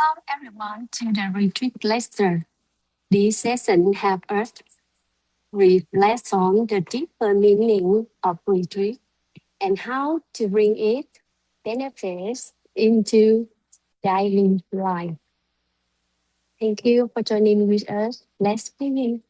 Welcome everyone to the retreat lecture. This session helps us reflect on the deeper meaning of retreat and how to bring its benefits into daily life. Thank you for joining with us. Let's begin.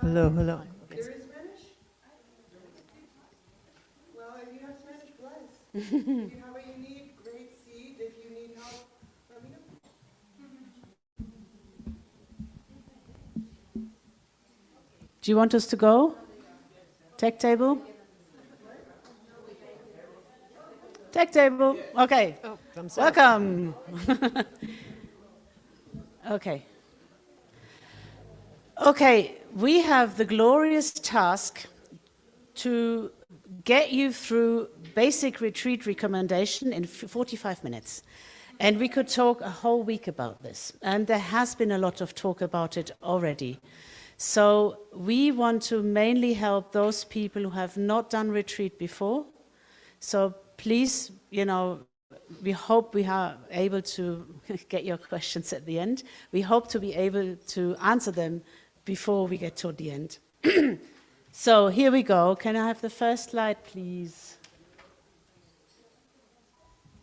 Hello, hello. There is Spanish? Well, if you have Spanish, bless. If you have what you need, great seed. If you need help, let me know. Do you want us to go? Tech table? Tech table, okay. Oh, thumbs up. Welcome. Okay. Okay, we have the glorious task to get you through basic retreat recommendation in 45 minutes. And we could talk a whole week about this. And there has been a lot of talk about it already. So we want to mainly help those people who have not done retreat before. So please, we hope we are able to get your questions at the end. We hope to be able to answer them before we get to the end. So here we go. Can I have the first slide, please?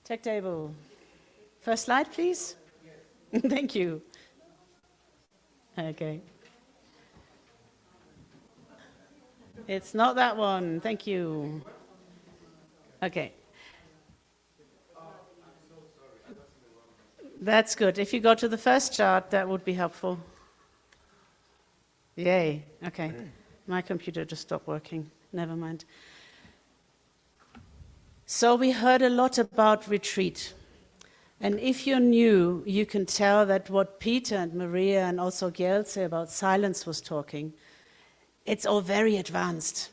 Tech table. First slide, please. Thank you. Okay. It's not that one. Thank you. Okay. That's good. If you go to the first chart, that would be helpful. Yay. Okay. My computer just stopped working. Never mind. So we heard a lot about retreat. And if you're new, you can tell that what Peter and Maria and also Gail say about silence was talking, it's all very advanced.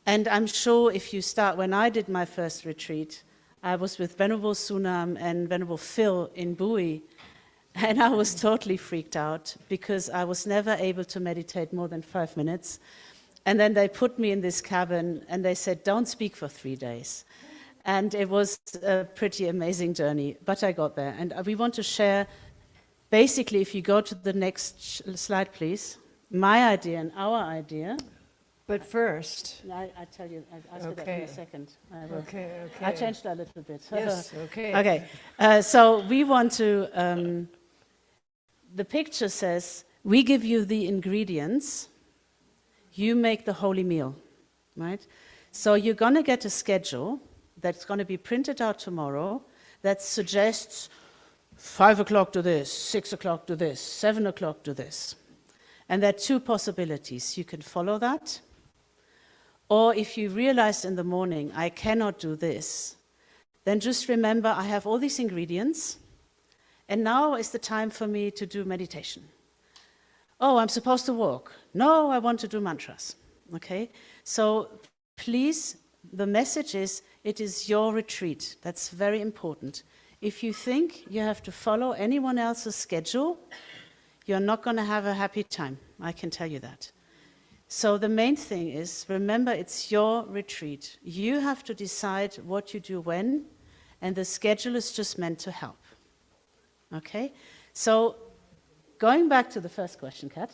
And I'm sure if you start, when I did my first retreat, I was with Venerable Sunam and Venerable Phil in Bui, and I was totally freaked out because I was never able to meditate more than 5 minutes. And then they put me in this cabin and they said, don't speak for 3 days. And it was a pretty amazing journey, but I got there. And we want to share, basically, if you go to the next slide, please, my idea and our idea. But first... I tell you, I'll say that in a second. Okay. I changed that a little bit. Yes, okay. Okay, so we want to... the picture says, we give you the ingredients, you make the holy meal, right? So you're going to get a schedule that's going to be printed out tomorrow that suggests 5 o'clock do this, 6 o'clock do this, 7 o'clock do this. And there are two possibilities. You can follow that, or if you realize in the morning, I cannot do this, then just remember I have all these ingredients, and now is the time for me to do meditation. Oh, I'm supposed to walk. No, I want to do mantras. Okay? So please, the message is, it is your retreat. That's very important. If you think you have to follow anyone else's schedule, you're not going to have a happy time. I can tell you that. So the main thing is, remember, it's your retreat. You have to decide what you do when, and the schedule is just meant to help. Okay? So going back to the first question, Kat.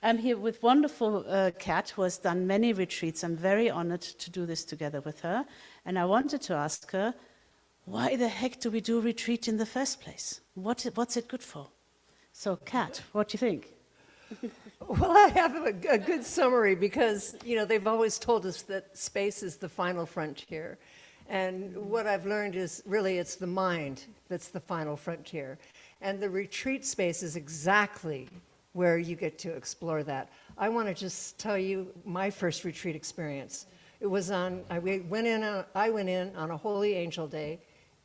I'm here with wonderful Kat, who has done many retreats. I'm very honored to do this together with her. And I wanted to ask her, why the heck do we do retreat in the first place? What's it good for? So, Kat, what do you think? Well, I have a good summary because, they've always told us that space is the final frontier. And what I've learned is really it's the mind that's the final frontier. And the retreat space is exactly where you get to explore that. I want to just tell you my first retreat experience. It was I went in on a Holy Angel Day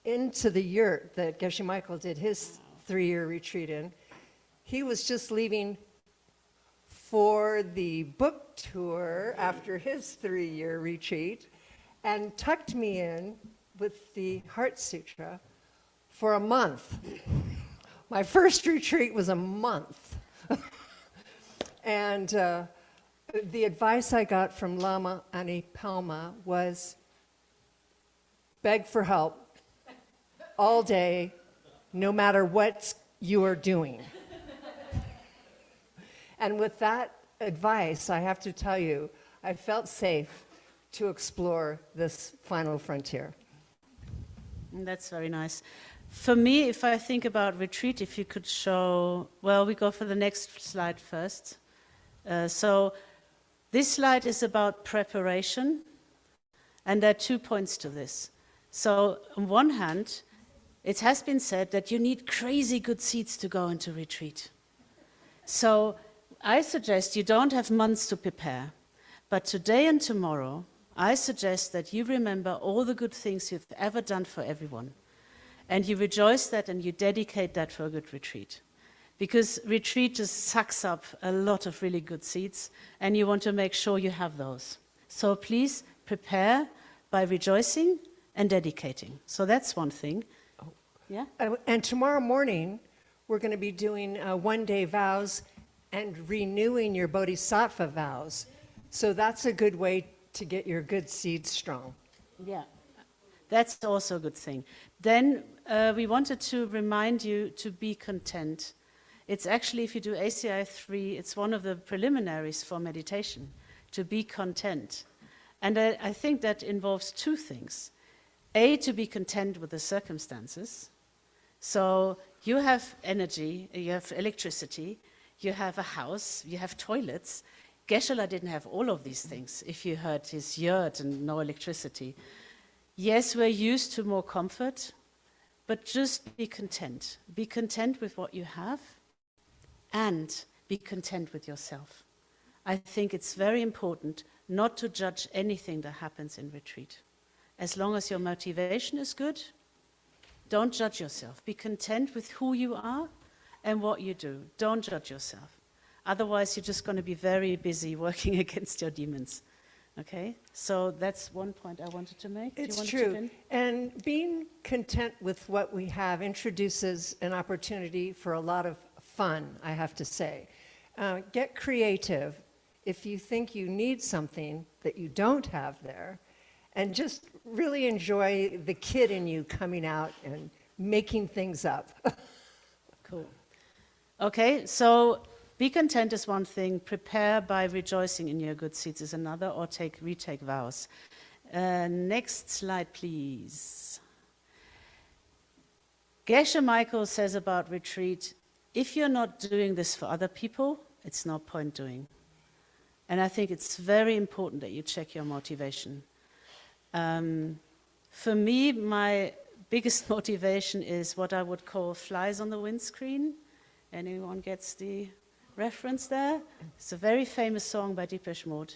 into the yurt that Geshe Michael did his 3-year retreat in. He was just leaving for the book tour after his 3-year retreat. and tucked me in with the Heart Sutra for a month. My first retreat was a month. And the advice I got from Lama Ani Palma was beg for help all day, no matter what you are doing. And with that advice, I have to tell you, I felt safe to explore this final frontier. That's very nice. For me, if I think about retreat, if you could show, well, we go for the next slide first. So this slide is about preparation, and there are 2 points to this. So on one hand, it has been said that you need crazy good seeds to go into retreat. So I suggest you don't have months to prepare, but today and tomorrow, I suggest that you remember all the good things you've ever done for everyone, and you rejoice that and you dedicate that for a good retreat. Because retreat just sucks up a lot of really good seeds, and you want to make sure you have those. So please prepare by rejoicing and dedicating. So that's one thing. Oh. Yeah? And tomorrow morning, we're going to be doing one-day vows and renewing your bodhisattva vows. So that's a good way to get your good seeds strong. Yeah, that's also a good thing. Then we wanted to remind you to be content. It's actually, if you do ACI 3, it's one of the preliminaries for meditation, to be content. And I think that involves 2 things. A, to be content with the circumstances. So you have energy, you have electricity, you have a house, you have toilets. Geshe-la didn't have all of these things, if you heard his yurt and no electricity. Yes, we're used to more comfort, but just be content. Be content with what you have, and be content with yourself. I think it's very important not to judge anything that happens in retreat. As long as your motivation is good, don't judge yourself. Be content with who you are and what you do. Don't judge yourself. Otherwise, you're just going to be very busy working against your demons. Okay? So that's one point I wanted to make. It's true. And being content with what we have introduces an opportunity for a lot of fun, I have to say. Get creative if you think you need something that you don't have there, and just really enjoy the kid in you coming out and making things up. Cool. Okay, so be content is one thing, prepare by rejoicing in your good seeds is another, or retake vows. Next slide, please. Geshe Michael says about retreat, if you're not doing this for other people, it's no point doing. And I think it's very important that you check your motivation. For me, my biggest motivation is what I would call flies on the windscreen. Anyone gets the reference there? It's a very famous song by Deepesh Mode.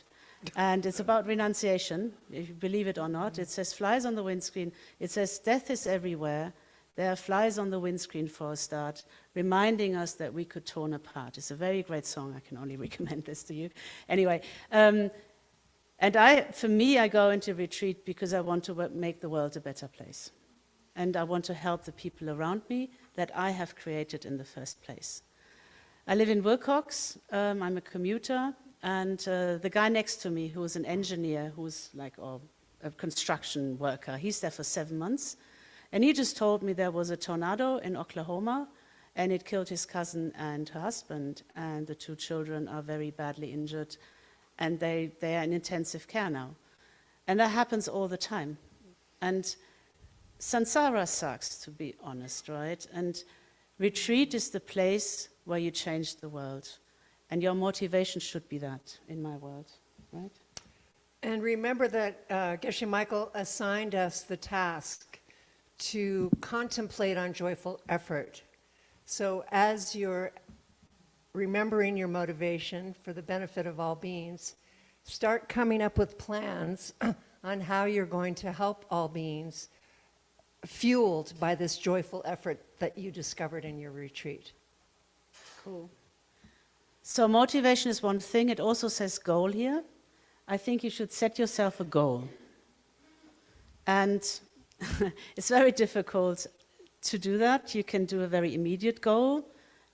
And it's about renunciation, if you believe it or not. It says flies on the windscreen. It says death is everywhere. There are flies on the windscreen for a start, reminding us that we could torn apart. It's a very great song. I can only recommend this to you. Anyway, for me, I go into retreat because I want to make the world a better place. And I want to help the people around me that I have created in the first place. I live in Wilcox. I'm a commuter. And the guy next to me, who is an engineer, who's like a construction worker, he's there for 7 months. And he just told me there was a tornado in Oklahoma, and it killed his cousin and her husband, and the 2 children are very badly injured, and they are in intensive care now. And that happens all the time. And samsara sucks, to be honest, right? And retreat is the place where you change the world. And your motivation should be that in my world, right? And remember that Geshe Michael assigned us the task to contemplate on joyful effort. So as you're remembering your motivation for the benefit of all beings, start coming up with plans on how you're going to help all beings, fueled by this joyful effort that you discovered in your retreat. Cool. So motivation is one thing. It also says goal here. I think you should set yourself a goal. And it's very difficult to do that. You can do a very immediate goal,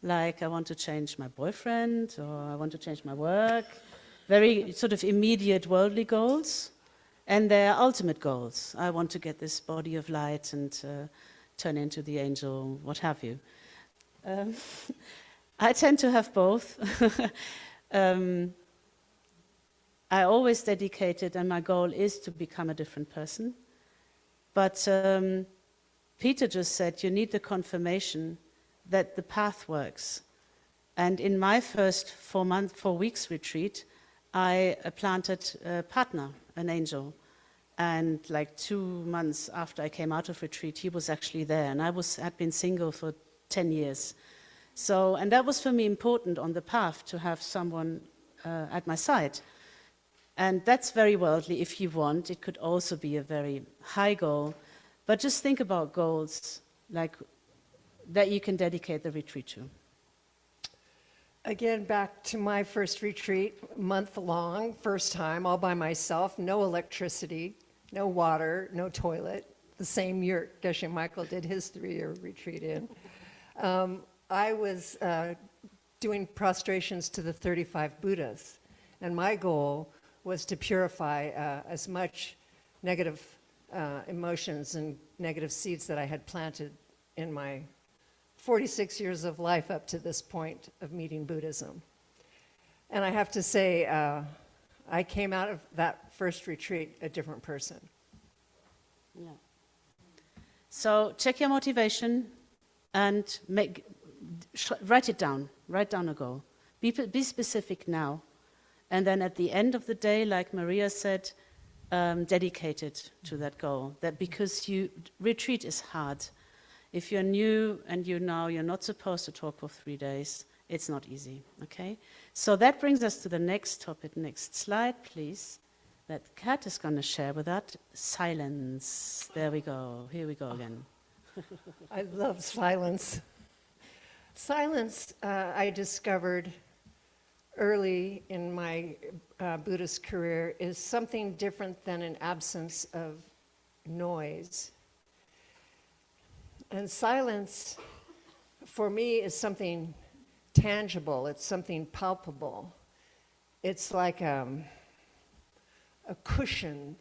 like I want to change my boyfriend, or I want to change my work, very sort of immediate worldly goals. And there are ultimate goals. I want to get this body of light and turn into the angel, what have you. I tend to have both. I always dedicated, and my goal is to become a different person. But Peter just said you need the confirmation that the path works. And in my first 4 weeks retreat, I planted a partner, an angel. And like 2 months after I came out of retreat, he was actually there. And I had been single for 10 years. So, and that was for me important on the path, to have someone at my side. And that's very worldly if you want. It could also be a very high goal. But just think about goals like that you can dedicate the retreat to. Again, back to my first retreat, month-long, first time, all by myself, no electricity, no water, no toilet, the same yurt Geshe Michael did his 3-year retreat in. I was doing prostrations to the 35 Buddhas, and my goal was to purify as much negative emotions and negative seeds that I had planted in my 46 years of life up to this point of meeting Buddhism. And I have to say, I came out of that first retreat a different person. Yeah. So check your motivation and write it down. Write down a goal. Be specific now. And then at the end of the day, like Maria said, dedicate it to that goal. That because retreat is hard. If you're new and you're not supposed to talk for 3 days, it's not easy, okay? So that brings us to the next topic. Next slide, please. That Kat is going to share with us. Silence. There we go. Here we go again. I love silence. Silence, I discovered early in my Buddhist career, is something different than an absence of noise. And silence, for me, is something tangible. It's something palpable. It's like a cushion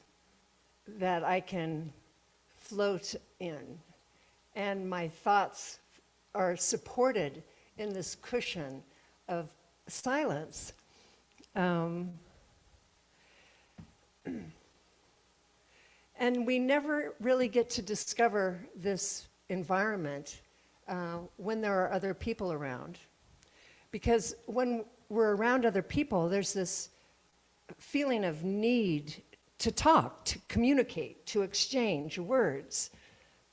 that I can float in. And my thoughts are supported in this cushion of silence. And we never really get to discover this environment when there are other people around. Because when we're around other people, there's this feeling of need to talk, to communicate, to exchange words.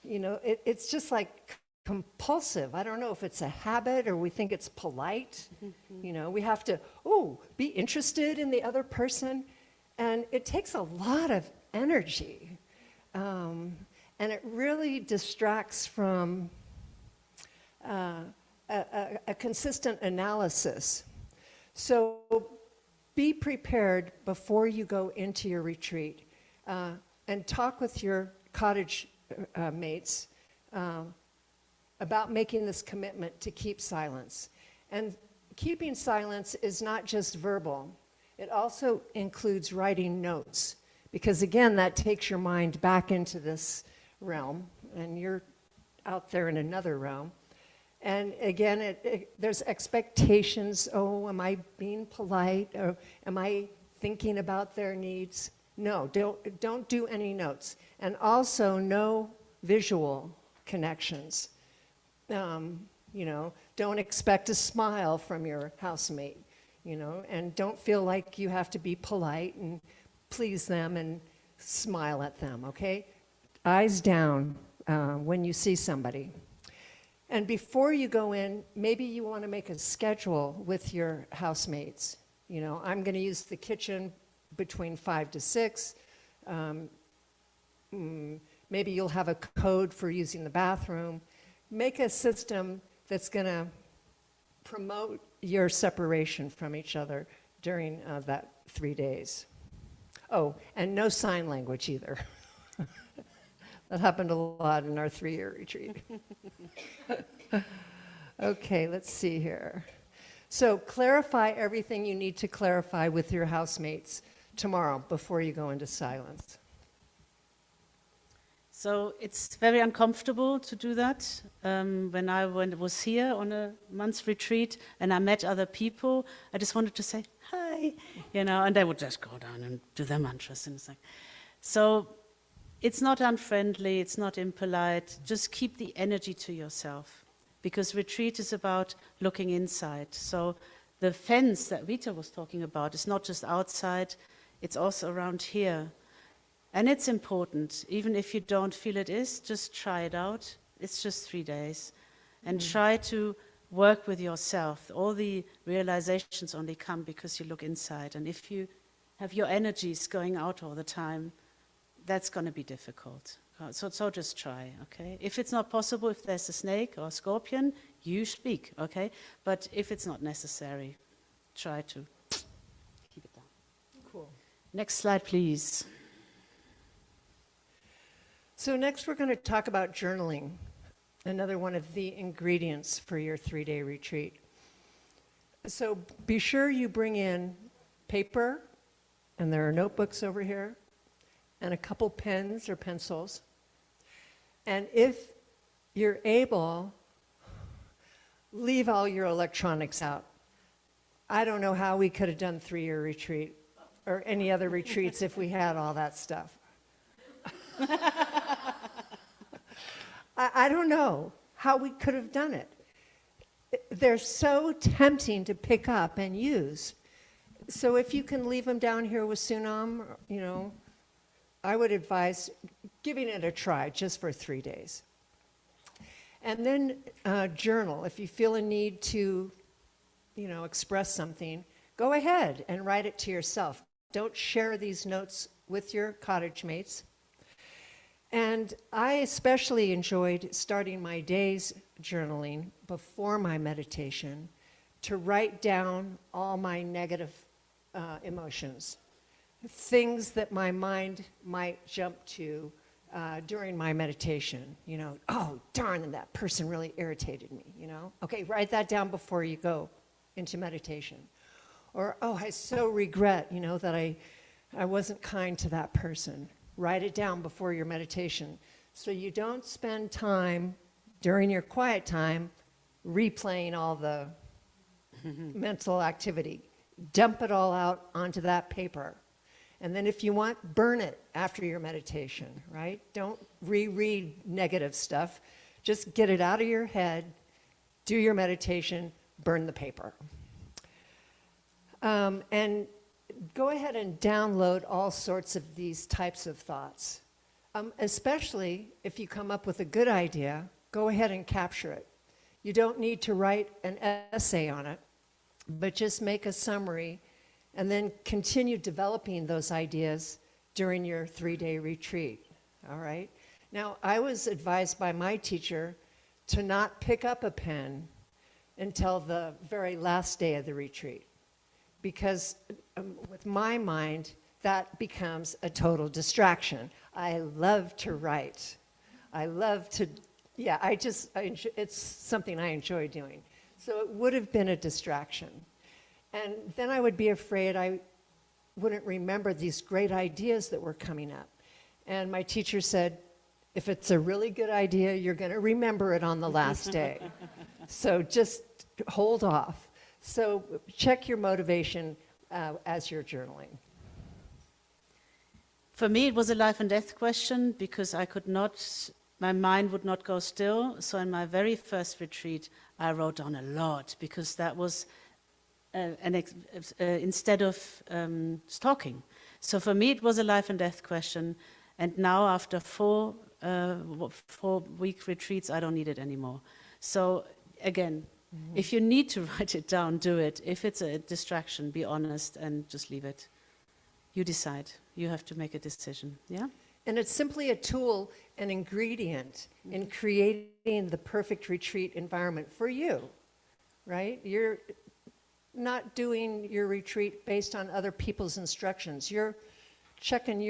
You know, it's just like compulsive. I don't know if it's a habit or we think it's polite. You know, we have to, be interested in the other person. And it takes a lot of energy. And it really distracts from a consistent analysis. So be prepared before you go into your retreat and talk with your cottage mates about making this commitment to keep silence. And keeping silence is not just verbal. It also includes writing notes, because again, that takes your mind back into this realm, and you're out there in another realm. And again, there's expectations. Oh, am I being polite? Or am I thinking about their needs? No, don't do any notes. And also no visual connections. You know, don't expect a smile from your housemate, you know, and don't feel like you have to be polite and please them and smile at them, okay? Eyes down when you see somebody. And before you go in, maybe you want to make a schedule with your housemates. You know, I'm going to use the kitchen between 5 to 6. Maybe you'll have a code for using the bathroom. Make a system that's going to promote your separation from each other during that 3 days. Oh, and no sign language either. That happened a lot in our 3-year retreat. Okay, let's see here. So clarify everything you need to clarify with your housemates tomorrow before you go into silence. So it's very uncomfortable to do that. When I was here on a month's retreat and I met other people, I just wanted to say, hi, and they would just go down and do their mantras. And it's like, so it's not unfriendly, it's not impolite. Just keep the energy to yourself, because retreat is about looking inside. So the fence that Vita was talking about is not just outside, it's also around here. And it's important, even if you don't feel it is, just try it out. It's just 3 days. And try to work with yourself. All the realizations only come because you look inside. And if you have your energies going out all the time, that's going to be difficult. So just try, okay? If it's not possible, if there's a snake or a scorpion, you speak, okay? But if it's not necessary, try to keep it down. Cool. Next slide, please. So next we're going to talk about journaling, another one of the ingredients for your 3-day retreat. So be sure you bring in paper, and there are notebooks over here, and a couple pens or pencils. And if you're able, leave all your electronics out. I don't know how we could have done 3-year retreat or any other retreats if we had all that stuff. I don't know how we could have done it. They're so tempting to pick up and use. So if you can leave them down here with Sunam, I would advise giving it a try just for 3 days. And then journal. If you feel a need to, express something, go ahead and write it to yourself. Don't share these notes with your cottage mates. And I especially enjoyed starting my day's journaling before my meditation to write down all my negative emotions, things that my mind might jump to during my meditation. Oh, darn, that person really irritated me, Okay, write that down before you go into meditation. Or, oh, I so regret, that I wasn't kind to that person. Write it down before your meditation so you don't spend time during your quiet time replaying all the mental activity. Dump it all out onto that paper. And then if you want, burn it after your meditation, right? Don't reread negative stuff. Just get it out of your head, do your meditation, burn the paper. And go ahead and download all sorts of these types of thoughts. Especially if you come up with a good idea, go ahead and capture it. You don't need to write an essay on it, but just make a summary and then continue developing those ideas during your 3-day retreat, all right? Now, I was advised by my teacher to not pick up a pen until the very last day of the retreat, because with my mind, that becomes a total distraction. I love to write. I love to, it's something I enjoy doing. So it would have been a distraction. And then I would be afraid I wouldn't remember these great ideas that were coming up. And my teacher said, if it's a really good idea, you're going to remember it on the last day. So just hold off. So check your motivation as you're journaling. For me, it was a life and death question because my mind would not go still. So in my very first retreat, I wrote down a lot because that was instead of stalking. So for me, it was a life and death question. And now after 4-week retreats, I don't need it anymore. So again, if you need to write it down, do it. If it's a distraction, be honest and just leave it. You decide. You have to make a decision, yeah? And it's simply a tool, an ingredient in creating the perfect retreat environment for you, right? You're not doing your retreat based on other people's instructions. You're checking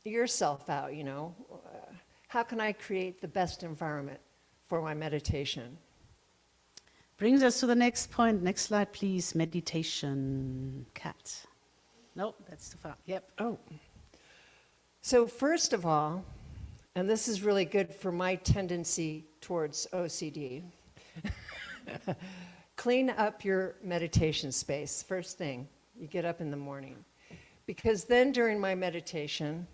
yourself out, How can I create the best environment for my meditation? Brings us to the next point. Next slide, please. Meditation. Cat. No, that's too far. Yep. Oh. So first of all, and this is really good for my tendency towards OCD, clean up your meditation space. First thing, you get up in the morning. Because then during my meditation,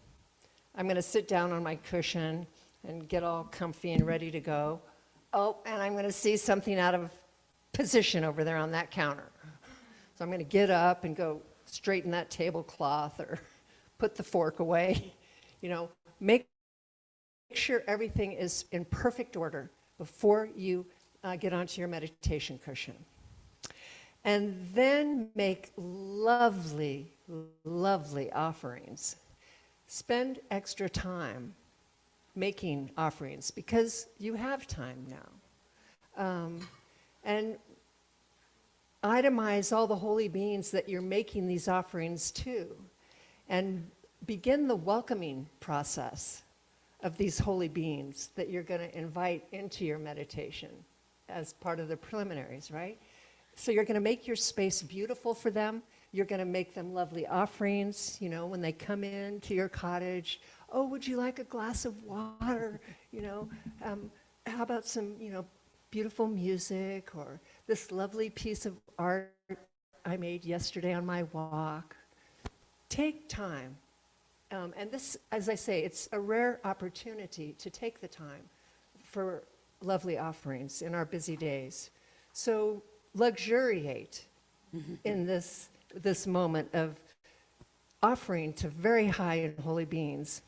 I'm going to sit down on my cushion and get all comfy and ready to go. Oh, and I'm going to see something out of position over there on that counter. So I'm going to get up and go straighten that tablecloth or put the fork away. You know, make sure everything is in perfect order before you get onto your meditation cushion. And then make lovely, lovely offerings. Spend extra time making offerings because you have time now. And itemize all the holy beings that you're making these offerings to. And begin the welcoming process of these holy beings that you're going to invite into your meditation as part of the preliminaries, right? So you're going to make your space beautiful for them. You're going to make them lovely offerings, you know, when they come in to your cottage. Oh, would you like a glass of water? You know, how about some, you know, beautiful music or this lovely piece of art I made yesterday on my walk. Take time. And this, as I say, it's a rare opportunity to take the time for lovely offerings in our busy days. So luxuriate in this moment of offering to very high and holy beings.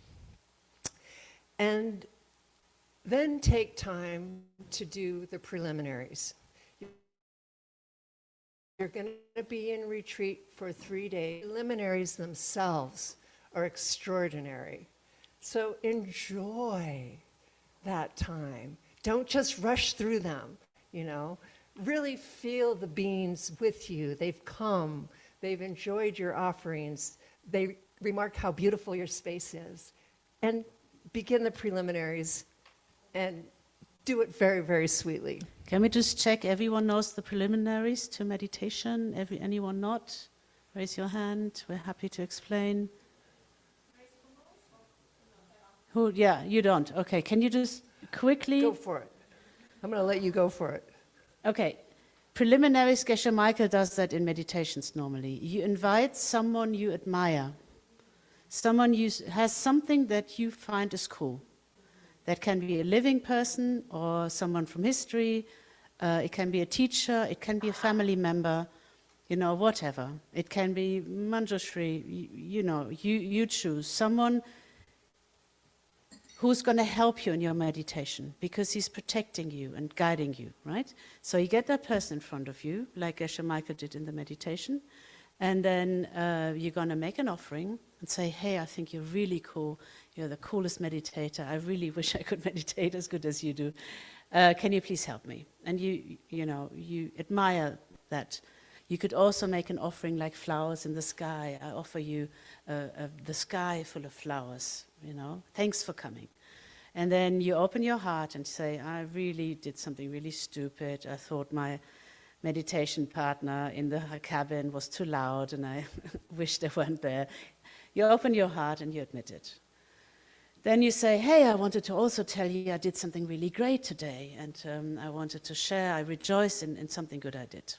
And then take time to do the preliminaries. You're going to be in retreat for 3 days. Preliminaries themselves are extraordinary. So enjoy that time. Don't just rush through them, you know. Really feel the beings with you. They've come. They've enjoyed your offerings. They remark how beautiful your space is. And begin the preliminaries and do it very, very sweetly. Can we just check everyone knows the preliminaries to meditation? Anyone not? Raise your hand. We're happy to explain. Who? Yeah, you don't. Okay, can you just quickly... Go for it. I'm going to let you go for it. Okay. Preliminaries, Geshe Michael does that in meditations normally. You invite someone you admire. Someone who has something that you find is cool. That can be a living person or someone from history. It can be a teacher. It can be a family member. You know, whatever. It can be Manjushri. You know, you choose someone who's going to help you in your meditation because he's protecting you and guiding you, right? So you get that person in front of you, like Geshe Michael did in the meditation, and then you're going to make an offering and say, hey, I think you're really cool. You're the coolest meditator. I really wish I could meditate as good as you do. Can you please help me? And you admire that. You could also make an offering like flowers in the sky. I offer you the sky full of flowers, you know. Thanks for coming. And then you open your heart and say, I really did something really stupid. I thought my meditation partner in the cabin was too loud and I wish they weren't there. You open your heart and you admit it. Then you say, hey, I wanted to also tell you I did something really great today and I wanted to share, I rejoice in something good I did.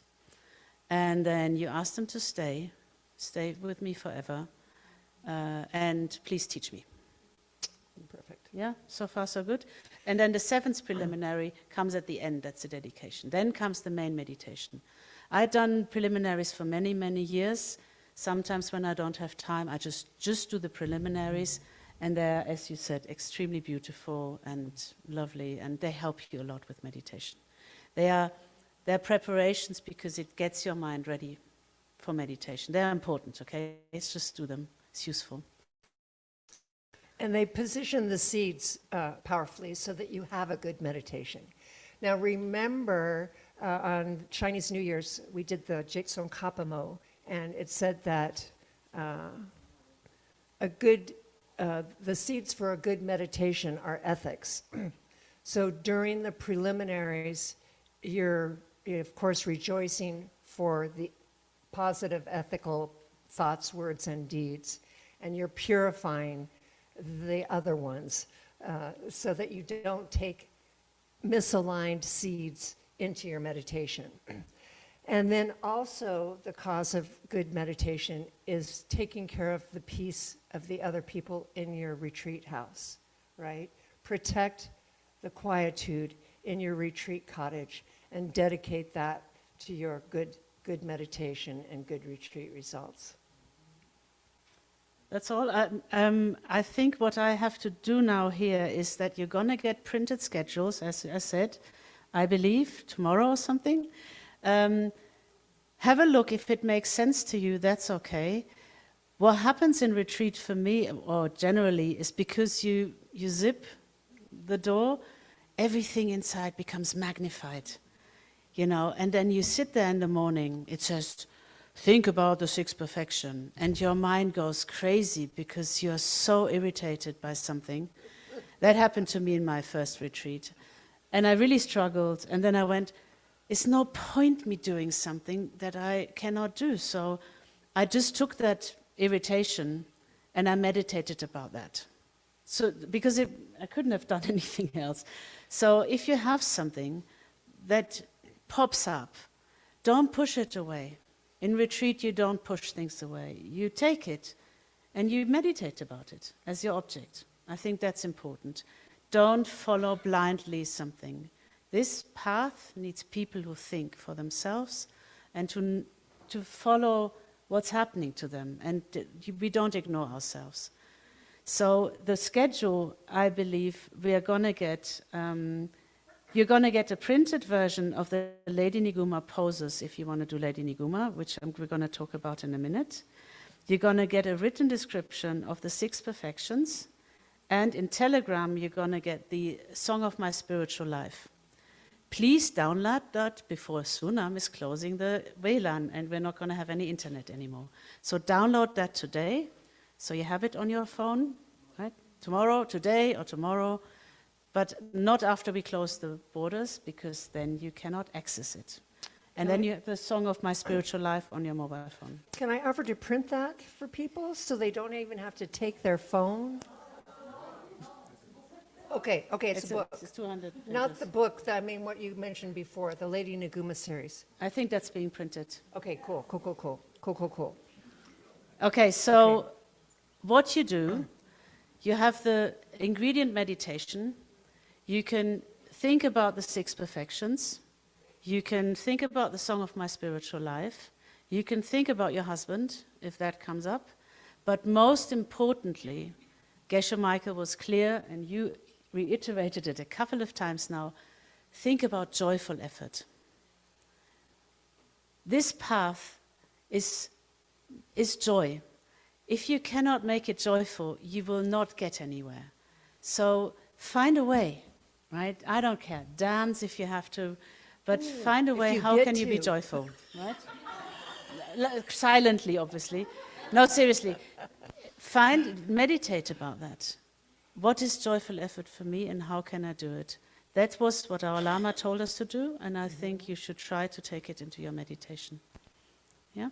And then you ask them to stay with me forever, and please teach me. Perfect. Yeah, so far so good. And then the seventh preliminary comes at the end, that's the dedication. Then comes the main meditation. I've done preliminaries for many, many years. Sometimes when I don't have time, I just do the preliminaries, and they're, as you said, extremely beautiful and lovely, and they help you a lot with meditation. They're preparations because it gets your mind ready for meditation. They're important, okay? Let's just do them. It's useful. And they position the seeds powerfully so that you have a good meditation. Now remember, on Chinese New Year's, we did the Jetsong Kapamo, and it said that a good the seeds for a good meditation are ethics. So during the preliminaries, you're, of course, rejoicing for the positive ethical thoughts, words, and deeds, and you're purifying the other ones so that you don't take misaligned seeds into your meditation. And then also the cause of good meditation is taking care of the peace of the other people in your retreat house, right? Protect the quietude in your retreat cottage and dedicate that to your good meditation and good retreat results. That's all. I think what I have to do now here is that you're going to get printed schedules, as I said, I believe, tomorrow or something. Have a look. If it makes sense to you, that's okay. What happens in retreat for me, or generally, is because you zip the door, everything inside becomes magnified, and then you sit there in the morning, it says, think about the sixth perfection, and your mind goes crazy because you're so irritated by something. That happened to me in my first retreat, and I really struggled, and then I went, it's no point me doing something that I cannot do. So I just took that irritation and I meditated about that. So because I couldn't have done anything else. So if you have something that pops up, don't push it away. In retreat, you don't push things away. You take it and you meditate about it as your object. I think that's important. Don't follow blindly something. This path needs people who think for themselves and to follow what's happening to them, and we don't ignore ourselves. So the schedule, I believe, we are going to get, you're going to get a printed version of the Lady Niguma poses if you want to do Lady Niguma, which we're going to talk about in a minute. You're going to get a written description of the six perfections, and in Telegram, you're going to get the Song of My Spiritual Life. Please download that before Sunam is closing the WLAN and we're not going to have any internet anymore. So download that today, so you have it on your phone, right? Tomorrow, today or tomorrow, but not after we close the borders, because then you cannot access it. And then you have the Song of My Spiritual Life on your mobile phone. Can I offer to print that for people so they don't even have to take their phone? Okay, it's a book. It's 200 pages. Not the book, what you mentioned before, the Lady Naguma series. I think that's being printed. Okay, cool. Okay, so what you do, you have the ingredient meditation. You can think about the six perfections. You can think about the Song of My Spiritual Life. You can think about your husband, if that comes up. But most importantly, Geshe Michael was clear, and you reiterated it a couple of times now, think about joyful effort. This path is joy. If you cannot make it joyful, you will not get anywhere. So find a way, right? I don't care. Dance if you have to, but find a way. How can you be joyful, right? Silently, obviously. No, seriously. Meditate about that. What is joyful effort for me and how can I do it? That was what our Lama told us to do, and I think you should try to take it into your meditation. Yeah?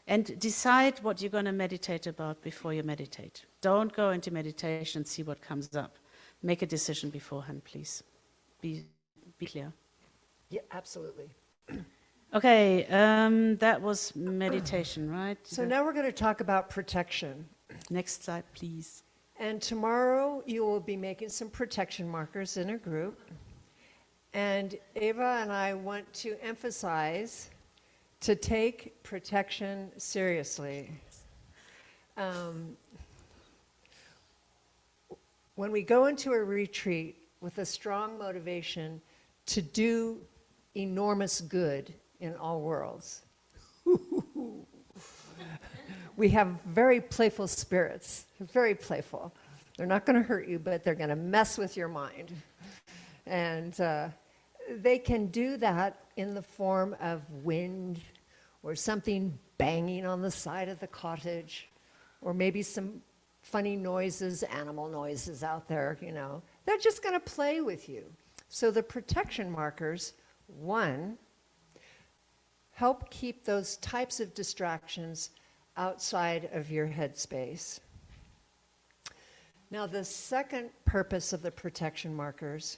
And decide what you're going to meditate about before you meditate. Don't go into meditation and see what comes up. Make a decision beforehand, please. Be clear. Yeah, absolutely. Okay, that was meditation, right? So now we're going to talk about protection. Next slide, please. And tomorrow you will be making some protection markers in a group. And Eva and I want to emphasize to take protection seriously. When we go into a retreat with a strong motivation to do enormous good in all worlds, we have very playful spirits, very playful. They're not going to hurt you, but they're going to mess with your mind. And they can do that in the form of wind or something banging on the side of the cottage, or maybe some funny noises, animal noises out there, you know. They're just going to play with you. So the protection markers, one, help keep those types of distractions outside of your headspace. Now, the second purpose of the protection markers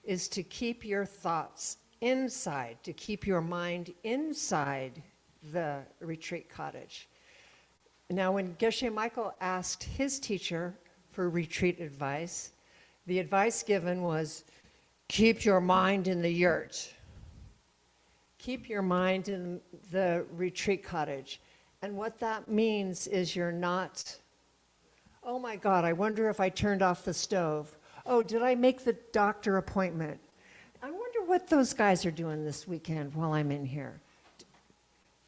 is to keep your thoughts inside, to keep your mind inside the retreat cottage. Now, when Geshe Michael asked his teacher for retreat advice, the advice given was, keep your mind in the yurt. Keep your mind in the retreat cottage. And what that means is you're not, oh my God, I wonder if I turned off the stove. Oh, did I make the doctor appointment? I wonder what those guys are doing this weekend while I'm in here.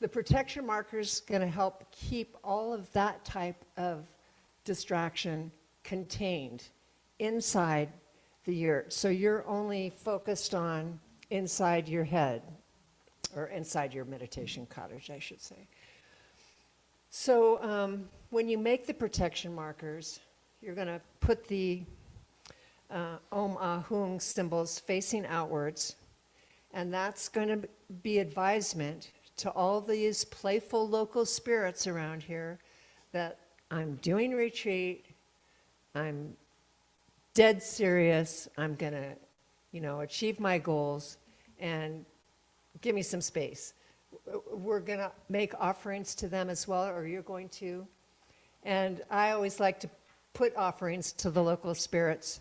The protection marker's going to help keep all of that type of distraction contained inside the yurt. So you're only focused on inside your head, or inside your meditation cottage, I should say. So when you make the protection markers, you're going to put the Om Ahung symbols facing outwards, and that's going to be advisement to all these playful local spirits around here that I'm doing retreat, I'm dead serious, I'm going to, you know, achieve my goals, and give me some space. We're going to make offerings to them as well, or you're going to. And I always like to put offerings to the local spirits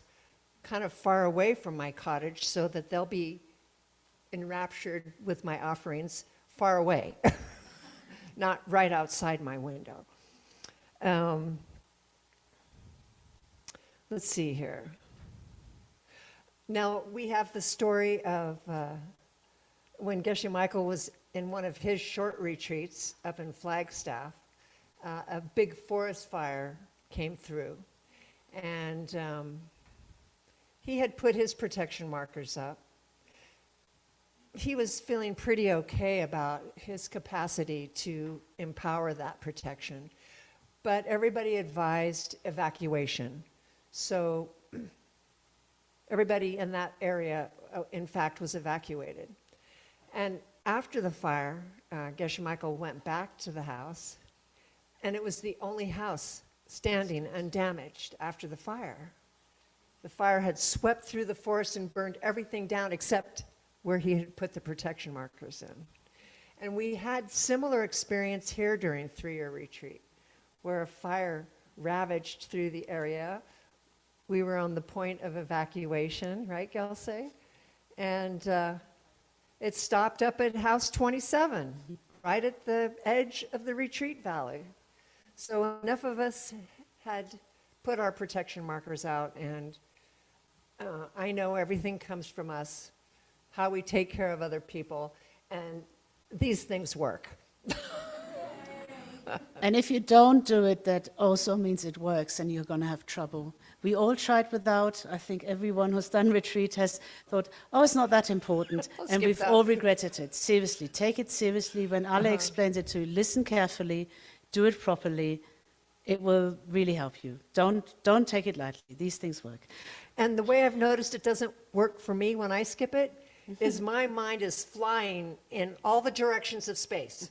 kind of far away from my cottage so that they'll be enraptured with my offerings far away, not right outside my window. Let's see here. Now, we have the story of when Geshe Michael was in one of his short retreats up in Flagstaff, a big forest fire came through, and he had put his protection markers up. He was feeling pretty okay about his capacity to empower that protection, but everybody advised evacuation. So everybody in that area, in fact, was evacuated. And after the fire, Geshe Michael went back to the house, and it was the only house standing undamaged after the fire. The fire had swept through the forest and burned everything down except where he had put the protection markers in. And we had similar experience here during 3-year retreat, where a fire ravaged through the area. We were on the point of evacuation, right, Gelsay? And it stopped up at house 27, right at the edge of the retreat valley. So enough of us had put our protection markers out, and I know everything comes from us, how we take care of other people, and these things work. And if you don't do it, that also means it works and you're going to have trouble. We all tried without. I think everyone who's done retreat has thought, oh, it's not that important. And we've all regretted it. Seriously, take it seriously. When Ale explains it to you, listen carefully, do it properly. It will really help you. Don't take it lightly. These things work. And the way I've noticed it doesn't work for me when I skip it is my mind is flying in all the directions of space.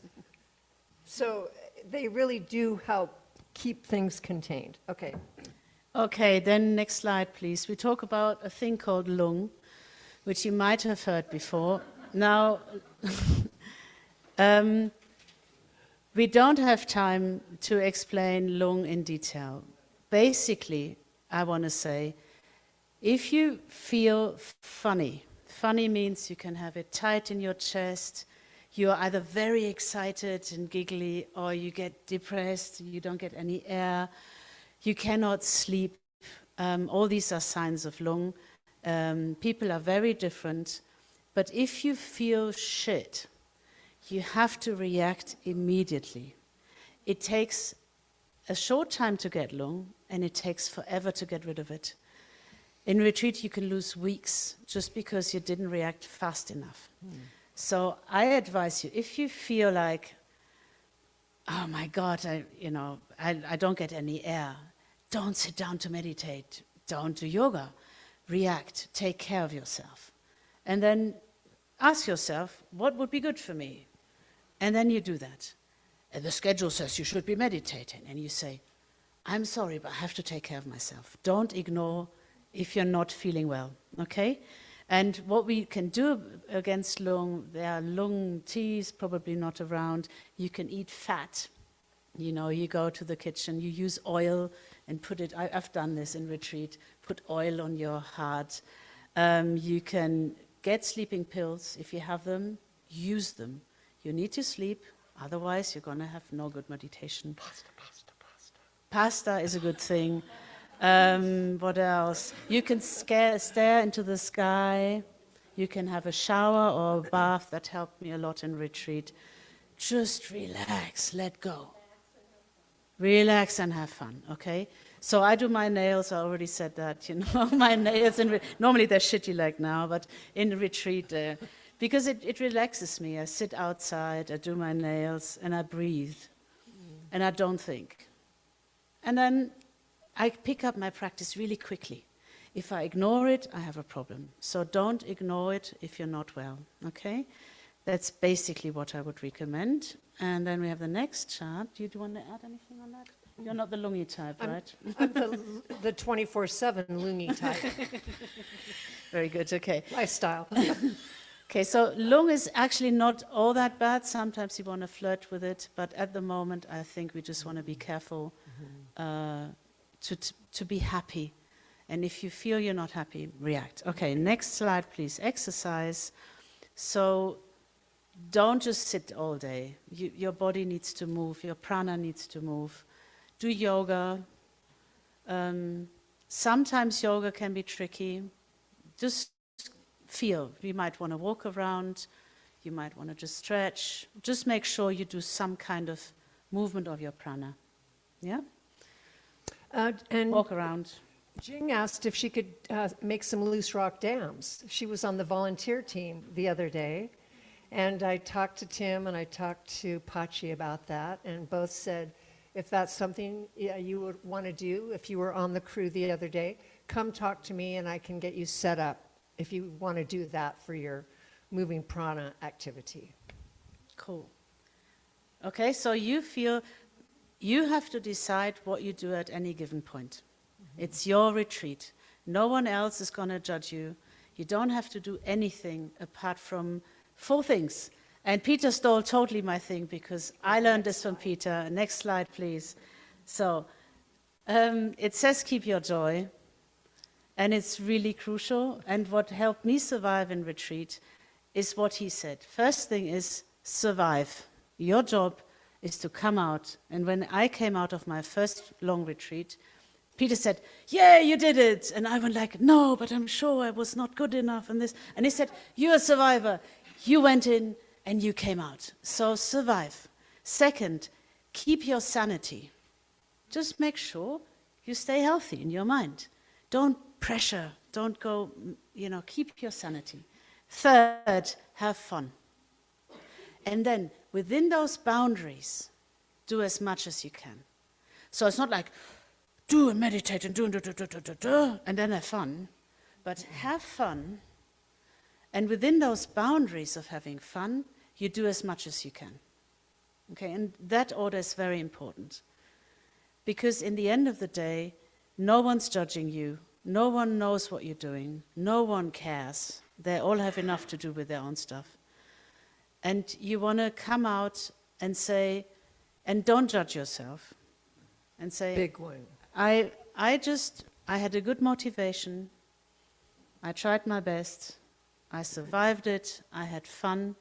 So they really do help keep things contained. Okay. Okay, then next slide, please. We talk about a thing called lung, which you might have heard before. Now, we don't have time to explain lung in detail. Basically, I want to say, if you feel funny means you can have it tight in your chest, you're either very excited and giggly, or you get depressed, you don't get any air, you cannot sleep. All these are signs of lung. People are very different. But if you feel shit, you have to react immediately. It takes a short time to get lung, and it takes forever to get rid of it. In retreat, you can lose weeks just because you didn't react fast enough. So I advise you, if you feel like, oh my God, I don't get any air, don't sit down to meditate, don't do yoga, react, take care of yourself. And then ask yourself, what would be good for me? And then you do that. And the schedule says you should be meditating. And you say, I'm sorry, but I have to take care of myself. Don't ignore if you're not feeling well, okay? And what we can do against lung, there are lung teas probably not around. You can eat fat. You know, you go to the kitchen, you use oil and put it, I've done this in retreat, put oil on your heart. You can get sleeping pills. If you have them, use them. You need to sleep, otherwise you're going to have no good meditation. Pasta is a good thing. What else? You can stare into the sky. You can have a shower or a bath. That helped me a lot in retreat. Just relax, let go. Relax and have fun, okay? So I do my nails, I already said that, you know, my nails, normally they're shitty like now, but in retreat, because it relaxes me. I sit outside, I do my nails, and I breathe, and I don't think. And then I pick up my practice really quickly. If I ignore it, I have a problem. So don't ignore it if you're not well, okay? That's basically what I would recommend. And then we have the next chart. Do you want to add anything on that? You're not the lungi type, right? I'm the 24/7 lungi type Very good, okay. lifestyle. Okay, so lung is actually not all that bad. Sometimes you want to flirt with it, but at the moment I think we just want to be careful to be happy. And if you feel you're not happy, react. Okay, next slide, please. Exercise. So don't just sit all day. Your body needs to move. Your prana needs to move. Do yoga. Sometimes yoga can be tricky. Just feel. You might want to walk around. You might want to just stretch. Just make sure you do some kind of movement of your prana. Yeah? And Walk around. Jing asked if she could make some loose rock dams. She was on the volunteer team the other day, and I talked to Tim and I talked to Pachi about that, and both said, if that's something you would want to do, if you were on the crew the other day, come talk to me and I can get you set up if you want to do that for your moving prana activity. Cool. Okay, so you feel you have to decide what you do at any given point. It's your retreat. No one else is going to judge you. You don't have to do anything apart from 4 things. And Peter stole totally my thing because I learned this from Peter. Next slide, please. So it says keep your joy. And it's really crucial. And what helped me survive in retreat is what he said. First thing is survive. Your job is to come out. And when I came out of my first long retreat, Peter said, yeah, you did it. And I went like, no, but I'm sure I was not good enough. And he said, you're a survivor. You went in and you came out. So survive. Second, keep your sanity. Just make sure you stay healthy in your mind. Don't pressure. Don't go, keep your sanity. Third, have fun. And then within those boundaries, do as much as you can. So it's not like, do and meditate and do and then have fun. But have fun, and within those boundaries of having fun, you do as much as you can. Okay, and that order is very important. Because in the end of the day, no one's judging you, no one knows what you're doing, no one cares. They all have enough to do with their own stuff. And you want to come out and say, and don't judge yourself, and say, Big one. I had a good motivation. I tried my best. I survived it. I had fun.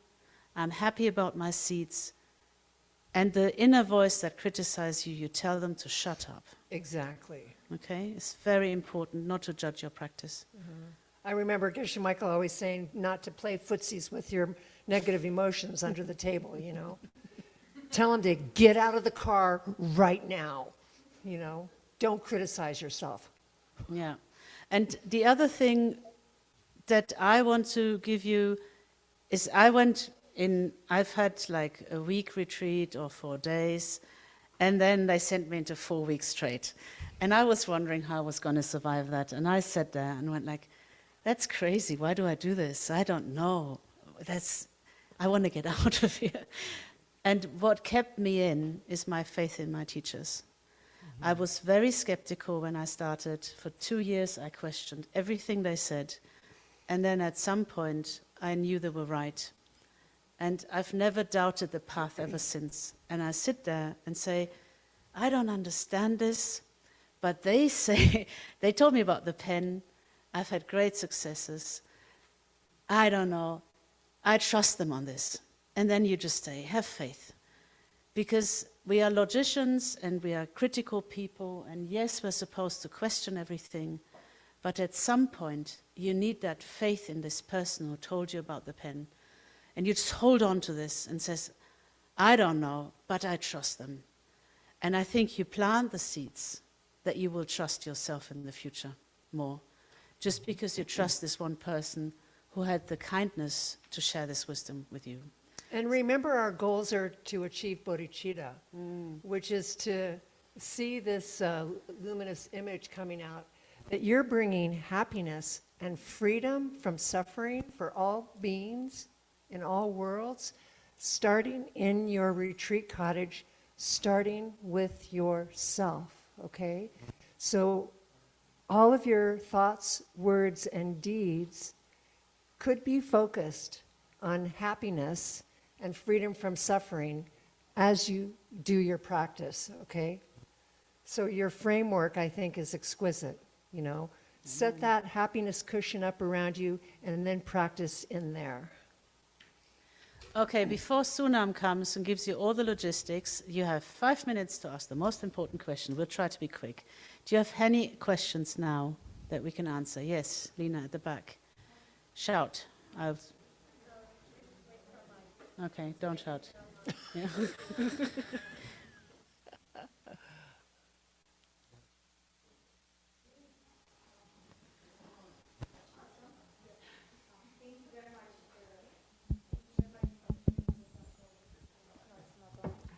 I'm happy about my seats. And the inner voice that criticizes you, you tell them to shut up. Exactly. Okay? It's very important not to judge your practice. I remember Geshe Michael always saying not to play footsies with your negative emotions under the table, Tell them to get out of the car right now, Don't criticize yourself. Yeah. And the other thing that I want to give you is I've had like a week retreat or 4 days, and then they sent me into 4 weeks straight. And I was wondering how I was going to survive that. And I sat there and went like, that's crazy. Why do I do this? I don't know. I want to get out of here. And what kept me in is my faith in my teachers. Mm-hmm. I was very skeptical when I started. For 2 years, I questioned everything they said. And then at some point, I knew they were right. And I've never doubted the path ever since. And I sit there and say, I don't understand this, but they say, they told me about the pen. I've had great successes. I don't know. I trust them on this. And then you just say, have faith. Because we are logicians and we are critical people, and yes, we're supposed to question everything, but at some point, you need that faith in this person who told you about the pen. And you just hold on to this and says, I don't know, but I trust them. And I think you plant the seeds that you will trust yourself in the future more. Just because you trust this one person who had the kindness to share this wisdom with you. And remember, our goals are to achieve bodhicitta, which is to see this luminous image coming out, that you're bringing happiness and freedom from suffering for all beings in all worlds, starting in your retreat cottage, starting with yourself, okay? So all of your thoughts, words, and deeds could be focused on happiness and freedom from suffering as you do your practice, okay? So your framework, I think, is exquisite, you know? Set that happiness cushion up around you and then practice in there. Okay, before Sunam comes and gives you all the logistics, you have 5 minutes to ask the most important question. We'll try to be quick. Do you have any questions now that we can answer? Yes, Lena at the back. Shout. Okay, don't shout. Yeah.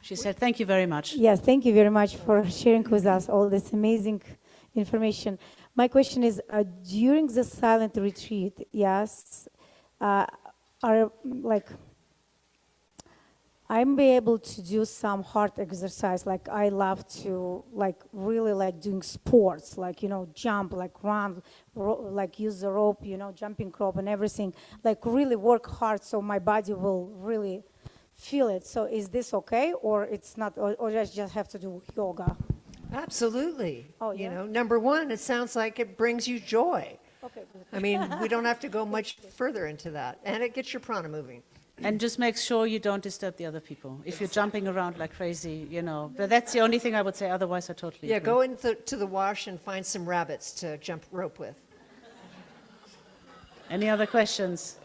She said, thank you very much. Yes, thank you very much for sharing with us all this amazing information. My question is, during the silent retreat, yes, I'm be able to do some hard exercise. Like I love to, really like doing sports, jump, run, use the rope, jumping rope and everything. Really work hard so my body will really feel it. So is this okay, or it's not, or I just have to do yoga? Absolutely. Oh, yeah? You know, number one, it sounds like it brings you joy. Okay. I mean, we don't have to go much further into that. And it gets your prana moving. And just make sure you don't disturb the other people. If you're jumping around like crazy, But that's the only thing I would say. Otherwise, I totally agree. Go into the wash and find some rabbits to jump rope with. Any other questions?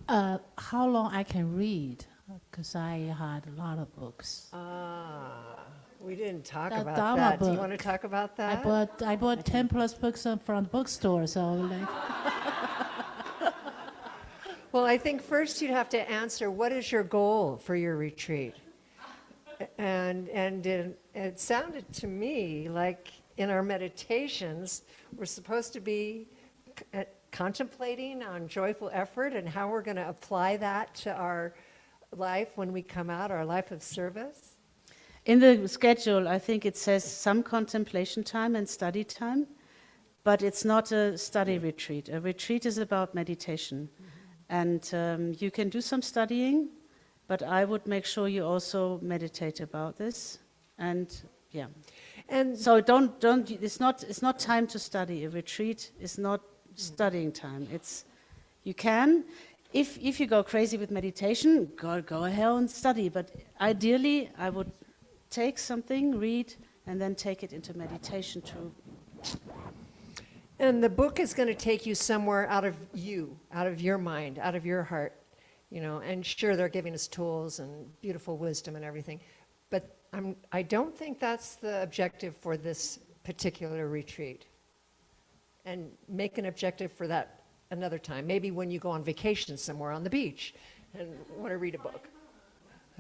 How long I can read? Because I had a lot of books. We didn't talk That about Dharma that. Do you book. want to talk about that? I bought 10 plus books from the bookstore, so Well, I think first you'd have to answer, what is your goal for your retreat? And it sounded to me like in our meditations, we're supposed to be contemplating on joyful effort and how we're going to apply that to our life when we come out, our life of service. In the schedule, I think it says some contemplation time and study time, but it's not a study retreat. A retreat is about meditation. And you can do some studying, but I would make sure you also meditate about this. And yeah. And so it's not time to study. A retreat is not studying time. You can, if you go crazy with meditation, go ahead and study. But ideally, I would take something, read, and then take it into meditation too. And the book is going to take you somewhere out of you, out of your mind, out of your heart, and sure, they're giving us tools and beautiful wisdom and everything, but I don't think that's the objective for this particular retreat. And make an objective for that another time, maybe when you go on vacation somewhere on the beach and want to read a book.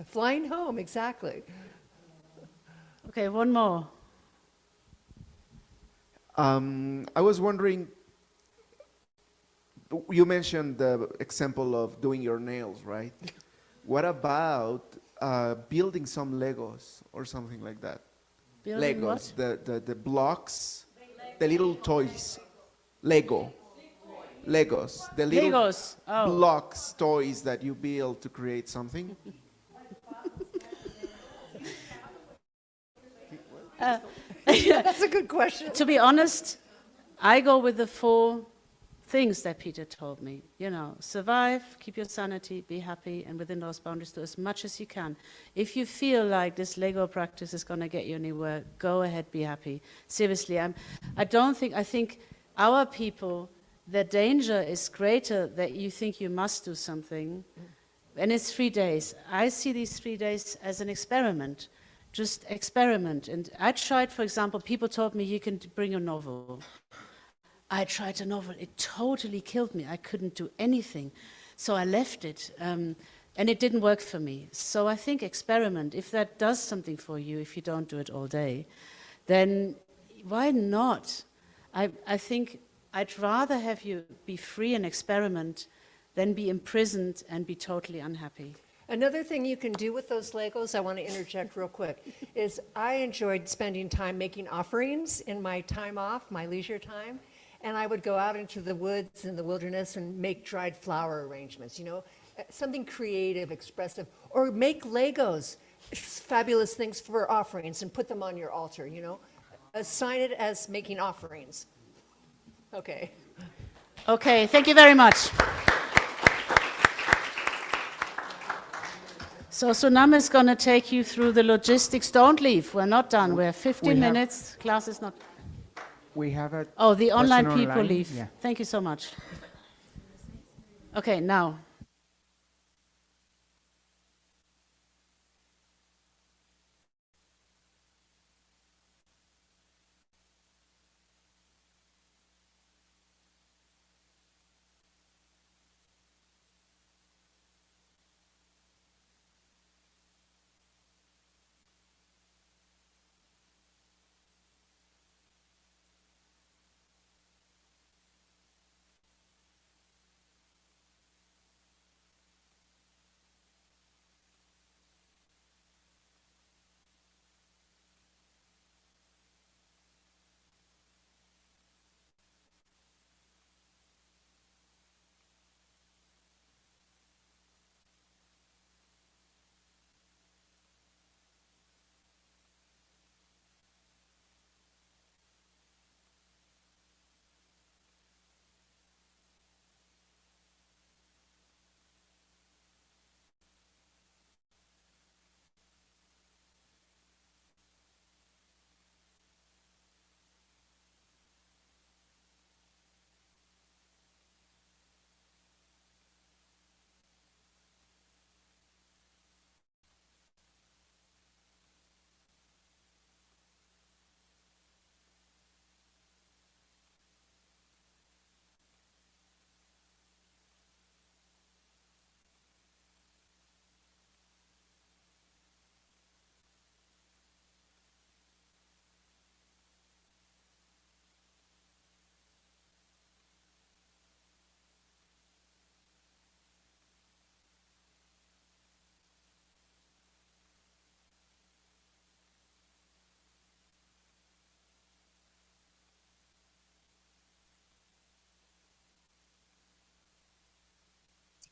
Flying home, exactly. Okay, one more. I was wondering, you mentioned the example of doing your nails, right? What about building some Legos or something like that? Building Legos, what? the blocks, the little toys, Lego, Legos, the little Legos. Oh. blocks, toys that you build to create something. That's a good question. To be honest, I go with the 4 things that Peter told me. You know, survive, keep your sanity, be happy, and within those boundaries, do as much as you can. If you feel like this Lego practice is going to get you anywhere, go ahead, be happy. Seriously, I think our people, the danger is greater that you think you must do something, and it's 3 days. I see these 3 days as an experiment. Just experiment. And I tried, for example, people told me you can bring a novel. I tried a novel. It totally killed me. I couldn't do anything. So I left it. And it didn't work for me. So I think experiment. If that does something for you, if you don't do it all day, then why not? I think I'd rather have you be free and experiment than be imprisoned and be totally unhappy. Another thing you can do with those Legos, I want to interject real quick, is I enjoyed spending time making offerings in my time off, my leisure time, and I would go out into the woods and the wilderness and make dried flower arrangements, you know, something creative, expressive, or make Legos, fabulous things for offerings and put them on your altar, you know. Assign it as making offerings. Okay. Okay, thank you very much. So Sunam is going to take you through the logistics. Don't leave. We're not done. We're 15 minutes. Class is not... We have a Oh, the online person people online. leave. Yeah. Thank you so much. Okay, now.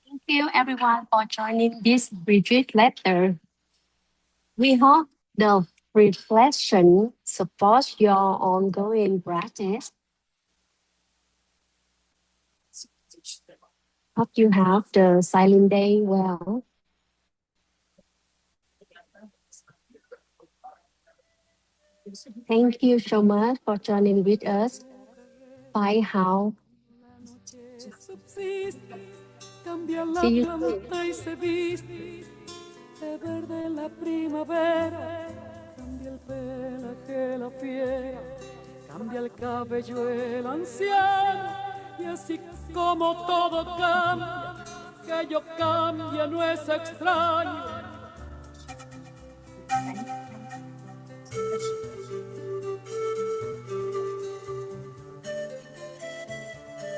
Thank you everyone for joining this retreat letter. We hope the reflection supports your ongoing practice. Hope you have the silent day well. Thank you so much for joining with us. Bye, how. Cambia la See you soon. planta y se viste de verde la primavera, cambia el pelaje la fiera, cambia el cabello el anciano, y así como todo cambia, que yo cambie no es extraño,